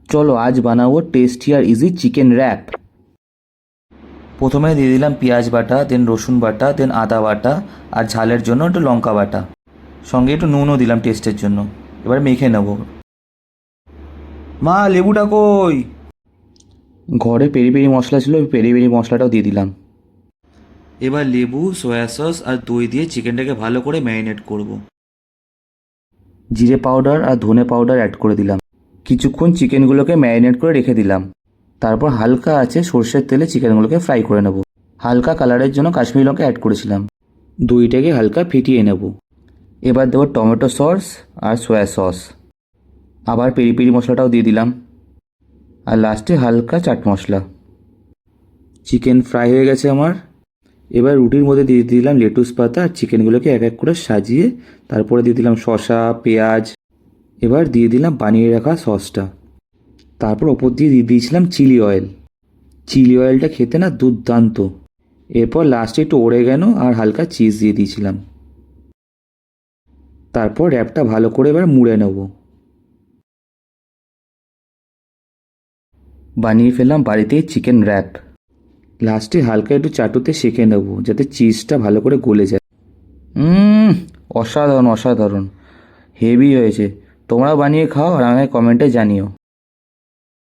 চলো আজ বানাবো টেস্টি আর ইজি চিকেন র্যাপ। প্রথমে দিয়ে দিলাম পেঁয়াজ বাটা, দেন রসুন বাটা, দেন আদা বাটা, আর ঝালের জন্য একটু লঙ্কা বাটা, সঙ্গে একটু নুনও দিলাম টেস্টের জন্য। এবার মেখে নেব। মা, লেবুটা কই? ঘরে পেরি পেরি মশলা ছিল, ওই পেরি পেরি মশলাটাও দিয়ে দিলাম। এবার লেবু, সয়া সস আর দই দিয়ে চিকেনটাকে ভালো করে ম্যারিনেট করব। জিরে পাউডার আর ধনে পাউডার অ্যাড করে দিলাম। কিছুক্ষণ চিকেনগুলোকে ম্যারিনেট করে রেখে দিলাম। তারপর হালকা আছে সর্ষের তেলে চিকেনগুলোকে ফ্রাই করে নেব। হালকা কালারের জন্য কাশ্মীরি লঙ্কা অ্যাড করেছিলাম। দইটাকে হালকা ফিটিয়ে নেব। এবার দেবো টমেটো সস আর সয়া সস। আবার পেরি পেরি মশলাটাও দিয়ে দিলাম। আর লাস্টে হালকা চাট মশলা। চিকেন ফ্রাই হয়ে গেছে আমার। এবার রুটির মধ্যে দিয়ে দিলাম লেটুস পাতা আর চিকেনগুলোকে এক এক করে সাজিয়ে তারপরে দিয়ে দিলাম শসা, পেঁয়াজ। এবার দিয়ে দিলাম বানিয়ে রাখা সসটা। তারপর ওপর দিয়ে দিয়ে দিয়েছিলাম চিলি অয়েল। চিলি অয়েলটা খেতে না দুর্দান্ত। এরপর লাস্টে একটু ওরেগানো আর হালকা চিজ দিয়ে দিয়েছিলাম। তারপর র্যাপটা ভালো করে এবার মুড়ে নেব। বানিয়ে ফেললাম বাড়িতেই চিকেন র্যাপ। লাস্টে হালকা একটু চাটুতে সেঁকে নেব যাতে চিজটা ভালো করে গলে যায়। অসাধারণ অসাধারণ, হেভি হয়েছে। তোমরাও বানিয়ে খাও আর আমাকে কমেন্টে জানিও।